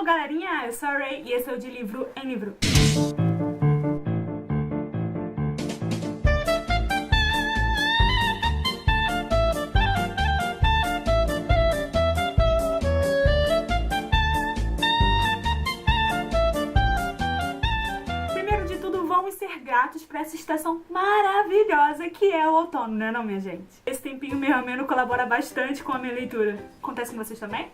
galerinha, eu sou a Ray e esse é o De Livro em Livro. Primeiro de tudo, vamos ser gratos por essa estação maravilhosa que é o outono, né não, minha gente? Esse tempinho meio ameno colabora bastante com a minha leitura. Acontece com vocês também?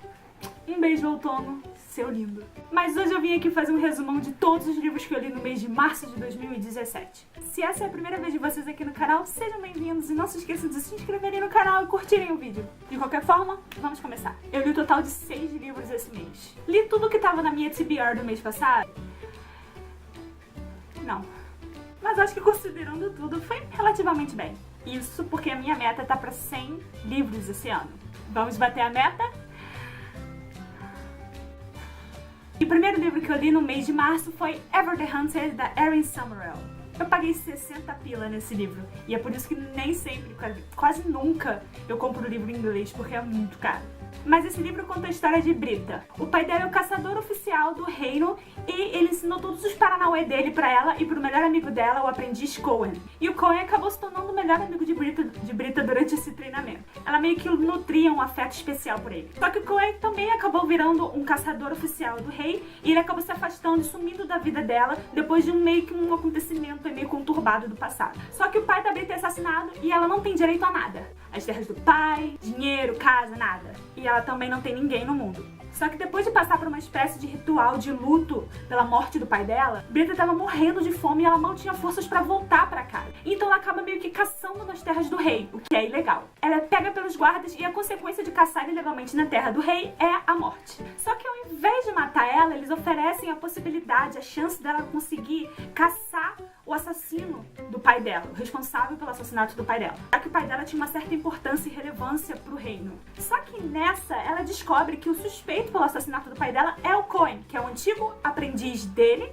Um beijo, outono, seu lindo. Mas hoje eu vim aqui fazer um resumão de todos os livros que eu li no mês de março de 2017. Se essa é a primeira vez de vocês aqui no canal, sejam bem-vindos e não se esqueçam de se inscreverem no canal e curtirem o vídeo. De qualquer forma, vamos começar. Eu li um total de 6 livros esse mês. Li tudo que tava na minha TBR do mês passado? Não. Mas acho que considerando tudo, foi relativamente bem. Isso porque a minha meta tá pra 100 livros esse ano. Vamos bater a meta? E o primeiro livro que eu li no mês de março foi Ever the Hunted, da Erin Summerell. Eu paguei 60 pila nesse livro, e é por isso que nem sempre, quase nunca, eu compro livro em inglês, porque é muito caro. Mas esse livro conta a história de Britta. O pai dela é o caçador oficial do reino e ele ensinou todos os paranauê dele pra ela e pro melhor amigo dela, o aprendiz Cohen. E o Cohen acabou se tornando o melhor amigo de Britta durante esse treinamento. Ela meio que nutria um afeto especial por ele. Só que o Cohen também acabou virando um caçador oficial do rei e ele acabou se afastando e sumindo da vida dela depois de meio que um acontecimento meio conturbado do passado. Só que o pai da Britta é assassinado e ela não tem direito a nada. As terras do pai, dinheiro, casa, nada. E ela também não tem ninguém no mundo. Só que depois de passar por uma espécie de ritual de luto pela morte do pai dela, Britta estava morrendo de fome e ela mal tinha forças pra voltar pra casa. Então ela acaba meio que caçando nas terras do rei, o que é ilegal. Ela é pega pelos guardas e a consequência de caçar ilegalmente na terra do rei é a morte. Só que ao invés de matar ela, eles oferecem a possibilidade, a chance dela conseguir caçar o assassino do pai dela, o responsável pelo assassinato do pai dela. Já que o pai dela tinha uma certa importância e relevância pro reino. Só que nessa, ela descobre que o suspeito pelo assassinato do pai dela é o Cohen, que é o antigo aprendiz dele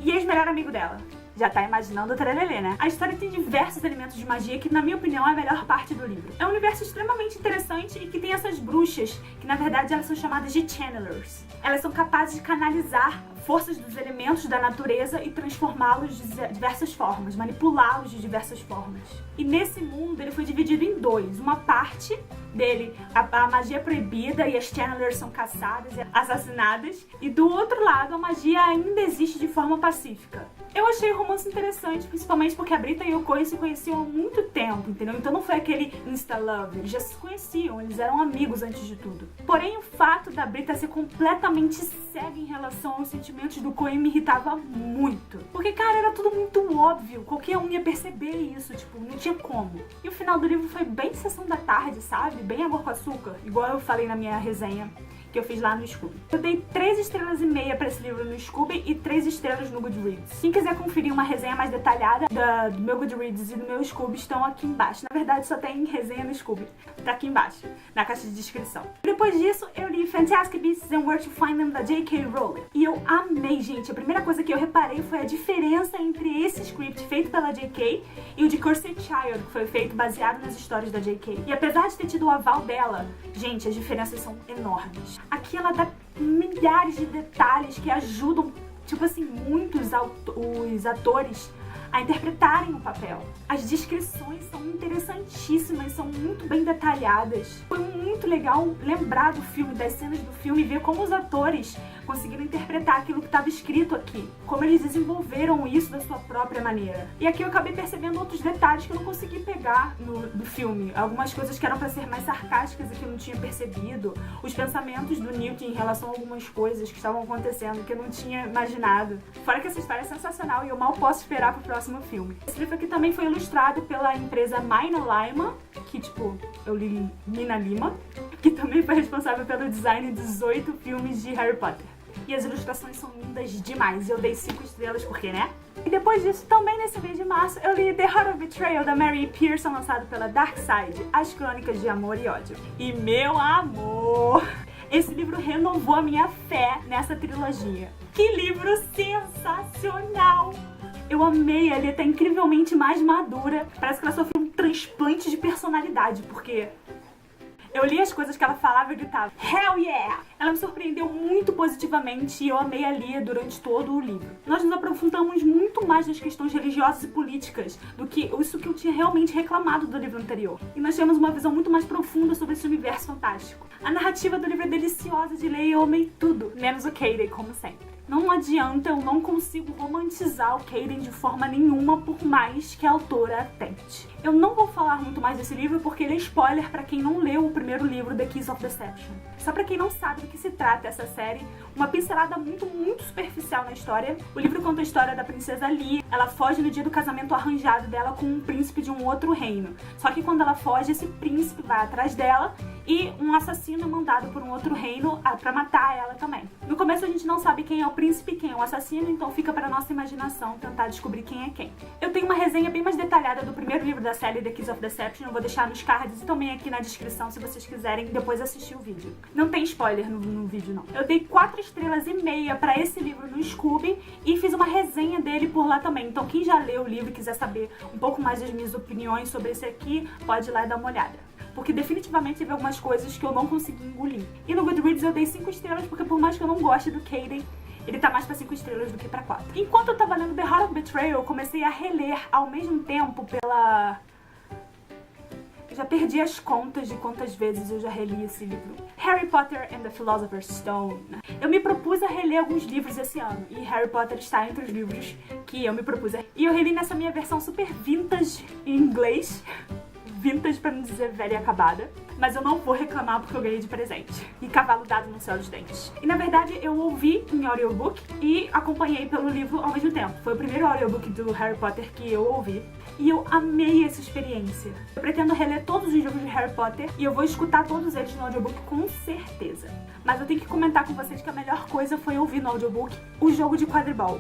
e ex-melhor amigo dela. Já tá imaginando o trelelê, né? A história tem diversos elementos de magia que, na minha opinião, é a melhor parte do livro. É um universo extremamente interessante e que tem essas bruxas, que na verdade elas são chamadas de channelers. Elas são capazes de canalizar forças dos elementos da natureza e transformá-los de diversas formas, manipulá-los de diversas formas. E nesse mundo ele foi dividido em dois. Uma parte dele, a magia é proibida e as channelers são caçadas e assassinadas. E do outro lado, a magia ainda existe de forma pacífica. Eu achei o romance interessante, principalmente porque a Britta e o Cohen se conheciam há muito tempo, entendeu? Então não foi aquele insta-love, eles já se conheciam, eles eram amigos antes de tudo. Porém, o fato da Britta ser completamente cega em relação aos sentimentos do Cohen me irritava muito. Porque, cara, era tudo muito óbvio, qualquer um ia perceber isso, tipo, não tinha como. E o final do livro foi bem sessão da tarde, sabe? Bem água com açúcar, igual eu falei na minha resenha que eu fiz lá no Scooby. Eu dei 3,5 estrelas pra esse livro no Scooby e 3 estrelas no Goodreads. Quem quiser conferir uma resenha mais detalhada do meu Goodreads e do meu Scooby estão aqui embaixo. Na verdade, só tem resenha no Scooby. Tá aqui embaixo, na caixa de descrição. Depois disso, eu li Fantastic Beasts and Where to Find Them, da J.K. Rowling. E eu amei, gente. A primeira coisa que eu reparei foi a diferença entre esse script feito pela J.K. e o de Cursed Child, que foi feito baseado nas histórias da J.K. E apesar de ter tido o aval dela, gente, as diferenças são enormes. Aqui ela dá milhares de detalhes que ajudam, tipo assim, muitos os atores a interpretarem o papel. As descrições são interessantíssimas, são muito bem detalhadas. Foi muito legal lembrar do filme, das cenas do filme, e ver como os atores conseguiram interpretar aquilo que estava escrito aqui, como eles desenvolveram isso da sua própria maneira. E aqui eu acabei percebendo outros detalhes que eu não consegui pegar do filme. Algumas coisas que eram para ser mais sarcásticas e que eu não tinha percebido. Os pensamentos do Newt em relação a algumas coisas que estavam acontecendo que eu não tinha imaginado. Fora que essa história é sensacional e eu mal posso esperar pro próximo filme. Esse livro aqui também foi ilustrado pela empresa Mina Lima, que tipo, eu li Mina Lima, que também foi responsável pelo design de 18 filmes de Harry Potter. E as ilustrações são lindas demais. Eu dei 5 estrelas porque, né? E depois disso, também nesse mês de março, eu li The Heart of Betrayal, da Mary Pearson, lançado pela Dark Side, As Crônicas de Amor e Ódio. E meu amor! Esse livro renovou a minha fé nessa trilogia. Que livro sensacional! Eu amei, ela tá incrivelmente mais madura. Parece que ela sofreu um transplante de personalidade, porque Eu li as coisas que ela falava e gritava, hell yeah! Ela me surpreendeu muito positivamente e eu amei a Lia durante todo o livro. Nós nos aprofundamos muito mais nas questões religiosas e políticas do que isso que eu tinha realmente reclamado do livro anterior. E nós temos uma visão muito mais profunda sobre esse universo fantástico. A narrativa do livro é deliciosa de ler e eu amei tudo, menos o Caden, como sempre. Não adianta, eu não consigo romantizar o Caden de forma nenhuma, por mais que a autora tente. Eu não vou falar muito mais desse livro porque ele é spoiler pra quem não leu o primeiro livro, The Keys of Deception. Só pra quem não sabe do que se trata essa série, uma pincelada muito superficial na história. O livro conta a história da princesa Lia. Ela foge no dia do casamento arranjado dela com um príncipe de um outro reino. Só que quando ela foge, esse príncipe vai atrás dela e um assassino é mandado por um outro reino pra matar ela também. No começo a gente não sabe quem é o príncipe e quem é o assassino, então fica pra nossa imaginação tentar descobrir quem é quem. Eu tenho uma resenha bem mais detalhada do primeiro livro da série, The Keys of Deception, eu vou deixar nos cards e também aqui na descrição se vocês quiserem depois assistir o vídeo. Não tem spoiler no vídeo não. Eu dei 4,5 estrelas pra esse livro no Scooby e fiz uma resenha dele por lá também, então quem já leu o livro e quiser saber um pouco mais das minhas opiniões sobre esse aqui, pode ir lá e dar uma olhada. Porque definitivamente teve algumas coisas que eu não consegui engolir. E no Goodreads eu dei 5 estrelas porque por mais que eu não goste do Caden, ele tá mais pra 5 estrelas do que pra 4. Enquanto eu tava lendo The Heart of Betrayal, eu comecei a reler ao mesmo tempo pela... Eu já perdi as contas de quantas vezes eu já reli esse livro. Harry Potter and the Philosopher's Stone. Eu me propus a reler alguns livros esse ano, e Harry Potter está entre os livros que eu me propus a... E eu reli nessa minha versão super vintage em inglês. Vintage pra não dizer velha e acabada, mas eu não vou reclamar porque eu ganhei de presente. E cavalo dado no céu dos dentes. E na verdade eu ouvi em audiobook e acompanhei pelo livro ao mesmo tempo. Foi o primeiro audiobook do Harry Potter que eu ouvi e eu amei essa experiência. Eu pretendo reler todos os livros de Harry Potter e eu vou escutar todos eles no audiobook com certeza. Mas eu tenho que comentar com vocês que a melhor coisa foi ouvir no audiobook o jogo de quadribol.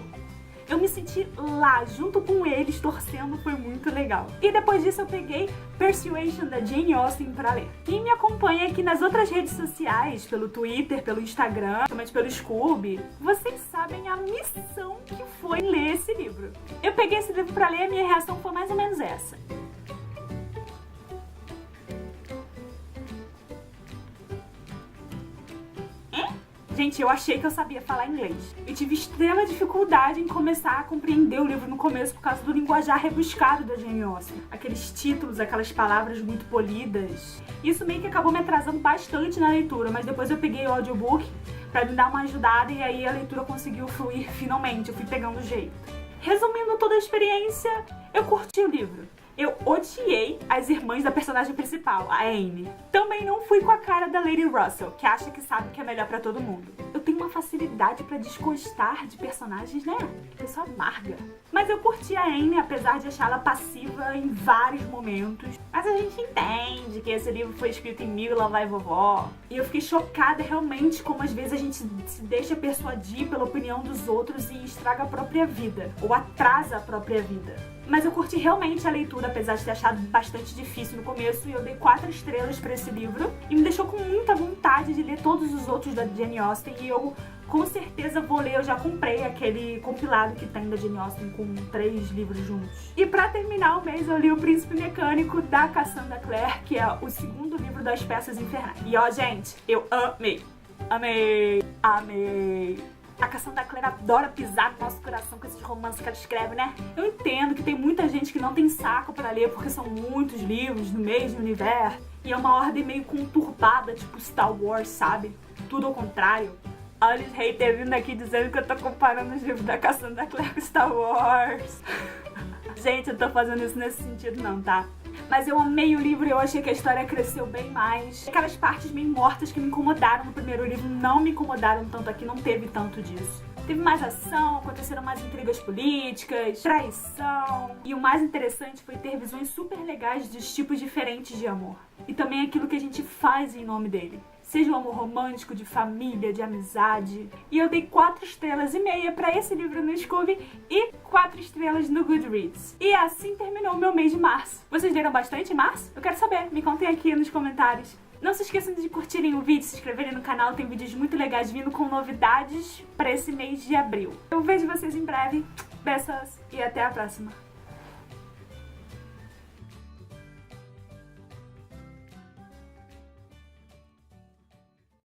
Eu me senti lá, junto com eles, torcendo, foi muito legal. E depois disso eu peguei Persuasion, da Jane Austen, pra ler. Quem me acompanha aqui nas outras redes sociais, pelo Twitter, pelo Instagram, também pelo Scooby, vocês sabem a missão que foi ler esse livro. Eu peguei esse livro pra ler e a minha reação foi mais ou menos essa. Gente, eu achei que eu sabia falar inglês. E tive extrema dificuldade em começar a compreender o livro no começo por causa do linguajar rebuscado da Jane Austen. Aqueles títulos, aquelas palavras muito polidas. Isso meio que acabou me atrasando bastante na leitura, mas depois eu peguei o audiobook pra me dar uma ajudada e aí a leitura conseguiu fluir finalmente. Eu fui pegando o jeito. Resumindo toda a experiência, eu curti o livro. Eu odiei as irmãs da personagem principal, a Anne. Também não fui com a cara da Lady Russell, que acha que sabe o que é melhor pra todo mundo. Eu tenho uma facilidade pra desgostar de personagens, né? Pessoa amarga. Mas eu curti a Anne, apesar de achá-la passiva em vários momentos. Mas a gente entende que esse livro foi escrito em Mil, Lá Vai Vovó. E eu fiquei chocada realmente como às vezes a gente se deixa persuadir pela opinião dos outros e estraga a própria vida. Ou atrasa a própria vida. Mas eu curti realmente a leitura, apesar de ter achado bastante difícil no começo, e eu dei 4 estrelas pra esse livro. E me deixou com muita vontade de ler todos os outros da Jane Austen, e eu com certeza vou ler, eu já comprei aquele compilado que tem da Jane Austen com 3 livros juntos. E pra terminar o mês eu li O Príncipe Mecânico, da Cassandra Clare, que é o segundo livro das Peças Infernais. E ó, gente, eu amei! Amei! Amei! A Cassandra Clare adora pisar no nosso coração com esses romances que ela escreve, né? Eu entendo que tem muita gente que não tem saco pra ler porque são muitos livros no mesmo universo. E é uma ordem meio conturbada, tipo Star Wars, sabe? Tudo ao contrário. Olha os haters vindo aqui dizendo que eu tô comparando os livros da Cassandra Clare com Star Wars. Gente, eu tô fazendo isso nesse sentido não, tá? Mas eu amei o livro e eu achei que a história cresceu bem mais. Aquelas partes meio mortas que me incomodaram no primeiro livro não me incomodaram tanto aqui, não teve tanto disso. Teve mais ação, aconteceram mais intrigas políticas, traição. E o mais interessante foi ter visões super legais dos tipos diferentes de amor. E também aquilo que a gente faz em nome dele. Seja um amor romântico, de família, de amizade. E eu dei 4,5 estrelas pra esse livro no Scooby e 4 estrelas no Goodreads. E assim terminou o meu mês de março. Vocês leram bastante em março? Eu quero saber, me contem aqui nos comentários. Não se esqueçam de curtirem o vídeo, se inscreverem no canal, tem vídeos muito legais vindo com novidades pra esse mês de abril. Eu vejo vocês em breve, beijos e até a próxima.